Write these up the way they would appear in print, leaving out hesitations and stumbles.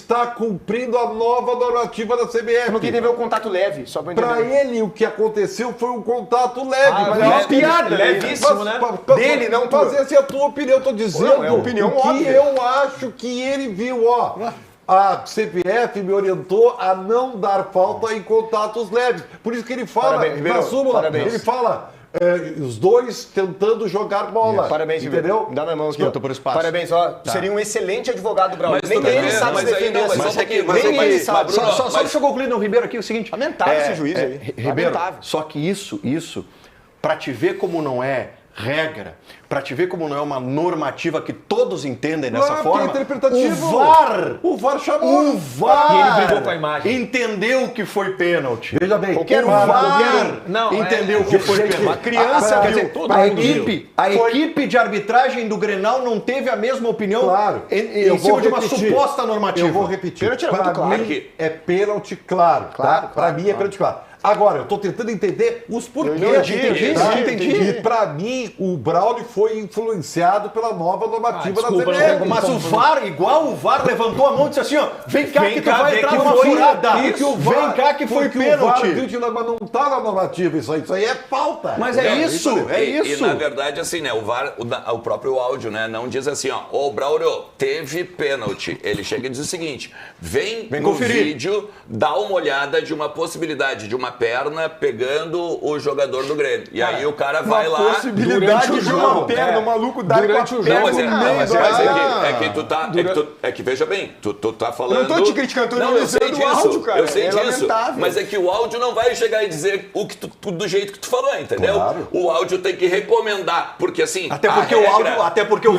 está cumprindo a nova normativa da CBF. Eu não queria ver o contato leve, só para entender. Para ele, o que aconteceu foi um contato leve. Mas é uma piada, levíssimo, né? Dele, não tua. Mas essa é a tua opinião, eu tô dizendo. Não, é opinião o que óbvia. eu acho que ele viu, ó. A CBF me orientou a não dar falta em contatos leves. Por isso que ele fala, Parabéns, Ribeiro, na súmula, parabéns. ele fala, os dois tentando jogar bola. Parabéns, entendeu? Dá minha mão aqui. Disputa por espaço. Parabéns, ó. Seria um excelente advogado do Braulio. Mas Nem tudo ele bem, sabe mas se aí defender. não, mas assim. só um pouquinho, Nem mas ele aí, sabe. Bruno, Só deixa eu concluir no Ribeiro aqui o seguinte. Lamentável esse juiz aí. Ribeiro, Lamentável. só que isso, para te ver como não é regra, para te ver como não é uma normativa que todos entendem dessa Claro, forma, que é interpretativo. o VAR chamou. O VAR E ele brigou com a imagem. entendeu que foi pênalti. Veja bem, O VAR entendeu que foi pênalti. Uma criança Quer viu. dizer, a equipe de arbitragem do Grenal não teve a mesma opinião Claro. em cima de uma suposta normativa. Eu vou repetir. Pênalti era muito Pra claro. mim é pênalti claro. Claro, Tá? Pra mim é pênalti claro. Agora, eu tô tentando entender os porquês. entendi. E pra mim, o Braulio foi influenciado pela nova normativa da desculpa, não CBF. tem Mas o VAR, igual o VAR levantou a mão e disse assim, ó, vem cá que tu cá, vai vem entrar que numa foi furada. Vem cá que foi porque o VAR pênalti. viu que mas não tá na normativa isso aí é falta. Mas é isso, é E isso. na verdade, assim, né, o VAR, o próprio áudio, né, não diz assim, ó, ô Braulio, teve pênalti. Ele chega e diz o seguinte, vem no conferir. vídeo, dá uma olhada de uma possibilidade de uma perna pegando o jogador do Grêmio. E aí o cara vai lá... Possibilidade de uma perna, o maluco dá Durante o Não, jogo. mas é que tu tá... É que veja bem, tu tá falando... Eu não tô te criticando, tô Não, eu sei analisando o disso, áudio, cara. eu sei É disso. lamentável. Mas é que o áudio não vai chegar e dizer o que do jeito que tu falou, entendeu? Claro. O áudio tem que recomendar, porque assim... Até a porque o regra-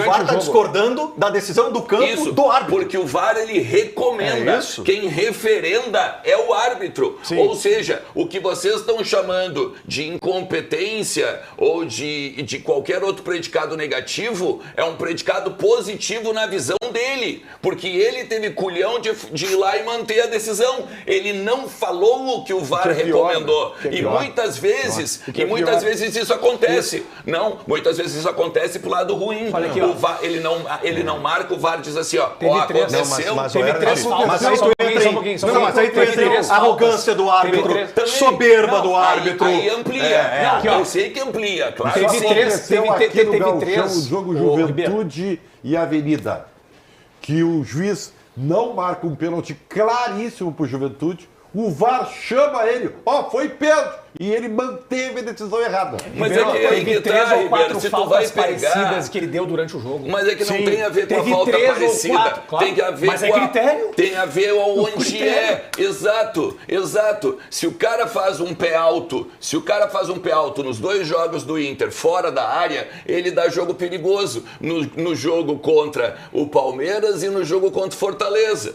VAR está discordando da decisão do campo Isso, do árbitro. porque o VAR ele recomenda. É isso. Quem referenda é o árbitro. Sim. Ou seja, o que vocês estão chamando de incompetência ou de qualquer outro predicado negativo é um predicado positivo na visão dele. Porque ele teve culhão de ir lá e manter a decisão. Ele não falou o que o VAR recomendou. E muitas vezes, vezes isso acontece. Não, muitas vezes isso acontece pro lado ruim. Olha aqui, o ó. VAR, ele não marca, o VAR diz assim, ó, Teve ó, três. aconteceu. Mas Teve três faltas. Mas aí Só tu um pouquinho, entra só um em... pouquinho, só um Não, mas aí tu pouquinho. entra Teve em três arrogância do árbitro, Também. soberba Não, do árbitro. Aí amplia. Aqui, ó. Eu sei que amplia, claro. Teve que sim. três. Aconteceu Teve aqui no Gauchão, três. o jogo Ô, Juventude e Avenida, que o juiz não marca um pênalti claríssimo pro Juventude, o VAR chama ele, foi pênalti, e ele manteve a decisão errada. Mas é que aí Teve que três tá, ou quatro Ribeiro, se tu vai faltas parecidas pegar... que ele deu durante o jogo. Mas é que não tem a ver com a Teve falta três ou parecida. quatro, claro. Tem que haver Mas é com a- critério. Tem a ver onde critério. é. Exato. Se o cara faz um pé alto, nos dois jogos do Inter, fora da área, ele dá jogo perigoso. No jogo contra o Palmeiras e no jogo contra o Fortaleza.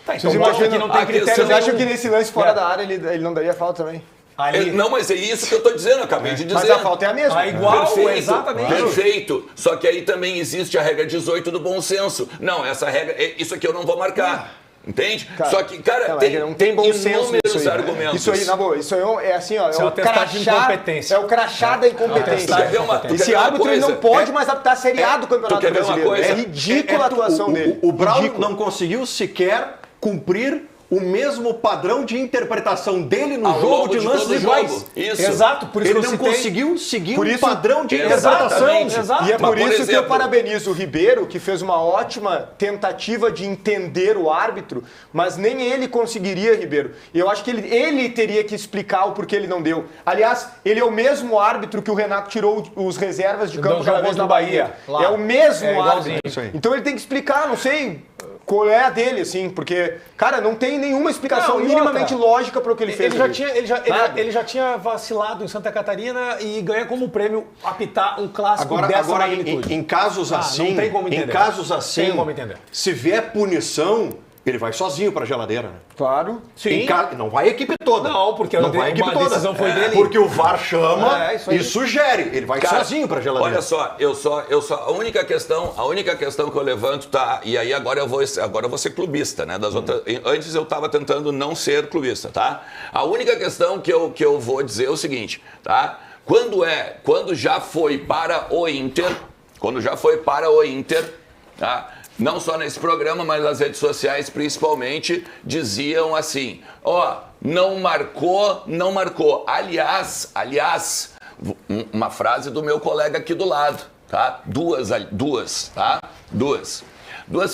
Tá, então Vocês mostra imaginam que não tem a critério questão- Vocês acham nenhum. que nesse lance fora É. da área ele não daria falta também? Ali, Não, mas é isso que eu tô dizendo, eu acabei de dizer. Mas a falta é a mesma. igual, exatamente. Perfeito. Só que aí também existe a regra 18 do bom senso. Não, essa regra, isso aqui eu não vou marcar. Entende? Só que, cara, Não tem bom senso inúmeros nisso aí, né? argumentos. Isso aí, na boa, isso aí é assim, ó. Isso é uma testagem de incompetência. É o crachá da incompetência. Tu quer ver uma- tu quer Esse ver uma árbitro ele não coisa? pode mais adaptar a Série A do Campeonato tu quer ver uma Brasileiro. coisa? É ridícula a atuação dele. O Braulio Ridículo. não conseguiu sequer cumprir o mesmo padrão de interpretação dele no Ao jogo longo de de lances todo o iguais. jogo. Isso. Exato, por isso Ele que eu não citei. conseguiu seguir Por um isso- padrão de Exatamente. interpretação. Exato. E é Mas, por isso que eu exemplo- parabenizo o Ribeiro, que fez uma ótima tentativa de entender o árbitro, mas nem ele conseguiria, Ribeiro. E eu acho que ele teria que explicar o porquê ele não deu. Aliás, ele é o mesmo árbitro que o Renato tirou os reservas de campo Não aquela jogou vez no na Bahia. Bahia, lá. É o mesmo É igualzinho. árbitro. Isso aí. Então ele tem que explicar, não sei qual é a dele, assim, porque, cara, não tem nenhuma explicação Não, e minimamente outra, lógica para o que ele fez. ali. Nada. Ele já tinha vacilado em Santa Catarina e ganha como prêmio apitar um clássico dessa Agora magnitude. em casos assim, não tem como entender. em casos assim, Tem como entender. se vier punição, ele vai sozinho para a geladeira. Né? Claro. Sim. Não vai a equipe toda. Não, porque não vai a equipe a toda. decisão foi dele. Porque o VAR chama Isso aí. e sugere. Ele vai Cara, sozinho para a geladeira. Olha só, a única questão que eu levanto, tá? E aí agora eu vou ser clubista, né? Antes eu estava tentando não ser clubista, tá? A única questão que eu vou dizer é o seguinte, tá? Quando já foi para o Inter, tá? não só nesse programa, mas nas redes sociais principalmente, diziam assim, não marcou, não marcou. Aliás, uma frase do meu colega aqui do lado, tá? Duas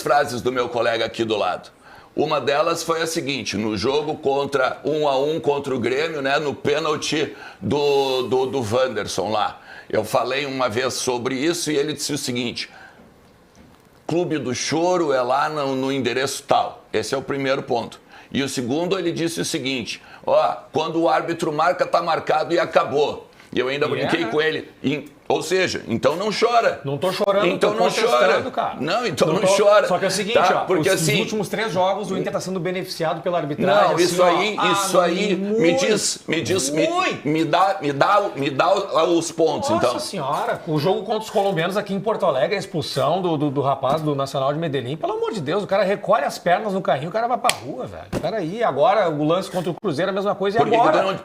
frases do meu colega aqui do lado. Uma delas foi a seguinte, no jogo 1-1 contra o Grêmio, né, no pênalti do Wanderson lá. Eu falei uma vez sobre isso e ele disse o seguinte, Clube do Choro é lá no endereço tal. Esse é o primeiro ponto. E o segundo, ele disse o seguinte, quando o árbitro marca, tá marcado e acabou. E eu ainda brinquei com ele. Ou seja, então não chora. Não tô chorando, então tô não chora. Cara. Não, então não chora. Só que é o seguinte, porque os assim, últimos 3 jogos o Inter está sendo beneficiado pela arbitragem. Não, isso aí, me dá os pontos, Nossa então. senhora, o jogo contra os colombianos aqui em Porto Alegre, a expulsão do rapaz do Nacional de Medellín, pelo amor de Deus, o cara recolhe as pernas no carrinho, o cara vai pra rua, velho. Peraí, agora o lance contra o Cruzeiro é a mesma coisa, e agora?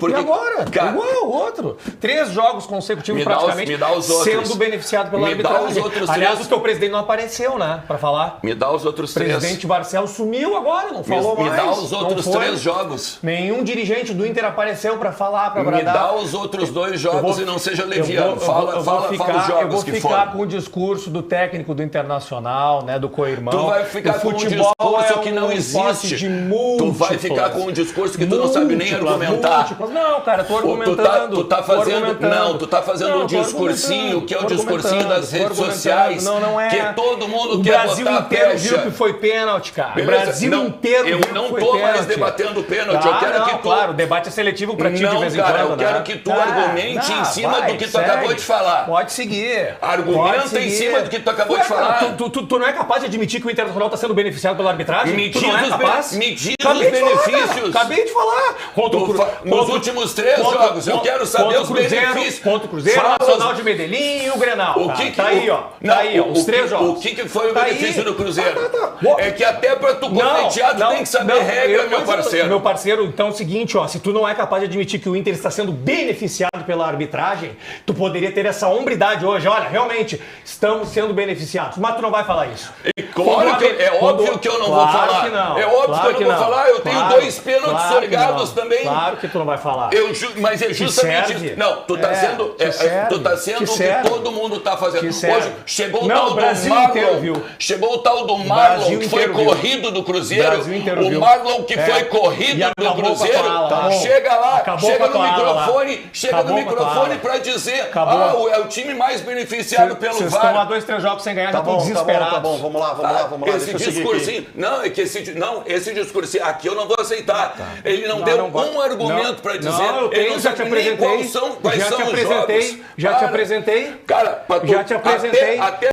Cara, igual ao outro. 3 jogos consecutivos praticamente sendo beneficiado pela arbitragem. Aliás, o teu presidente não apareceu, né, pra falar. Me dá os outros 3. O presidente Barcelos sumiu agora, não falou mais. Me dá os outros 3 jogos. Nenhum dirigente do Inter apareceu pra falar, pra bradar. Me dá os outros 2 jogos e não seja leviano. Fala os jogos que foram. Eu vou ficar com o discurso do técnico do Internacional, né, do co-irmão. Tu vai ficar com um discurso que não existe. Tu vai ficar com um discurso que tu não sabe nem argumentar. Não, cara, tô argumentando. Tu tá fazendo um discursinho que é o discursinho das redes sociais. Não é. Que todo mundo quer botar a pecha. O Brasil inteiro viu que foi pênalti, cara. Beleza? O Brasil inteiro viu que foi Eu pênalti. não tô mais debatendo pênalti. Eu quero que tu... Claro, o debate é seletivo pra ti de vez em quando, eu quero que tu argumente em cima do que tu acabou de falar. Pode seguir. Argumenta em cima do que tu acabou de falar. Tu não é capaz de admitir que o Internacional tá sendo beneficiado pela arbitragem? Medir Acabei os benefícios. Acabei de falar. Nos últimos 3 jogos, eu quero saber os benefícios. Contra o Cruzeiro, Nacional de Medellín e o Grenal. Tá aí, ó. Tá aí, ó. Os 3 jogos. O que foi o benefício do Cruzeiro? É que até pra tu completear, tu tem que saber regra, meu parceiro. Meu parceiro, então é o seguinte, ó. Se tu não é capaz de admitir que o Inter está sendo beneficiado pela arbitragem, tu poderia ter essa hombridade hoje. Olha, realmente, estamos sendo beneficiados. Mas tu não vai falar isso. Claro que é óbvio que eu não vou falar. É óbvio que eu não vou falar. Eu tenho 2 pênaltis sorteados também. Claro que tu não vai falar. Mas é justamente isso. Não, tu tá sendo o que todo mundo tá fazendo. Hoje chegou o tal do Marlon. Chegou o tal do Marlon que foi corrido do Cruzeiro. O Marlon que foi corrido do Cruzeiro. Chega lá, chega no microfone pra dizer é o time mais beneficiado pelo VAR. Vocês estão há 2, 3 jogos sem ganhar, já estão desesperados. Tá bom, vamos lá. Esse discursinho, esse discursinho aqui eu não vou aceitar. Ele não deu um argumento pra dizer. Ele não sabe nem quais são os jogos. Já te apresentei. Cara, até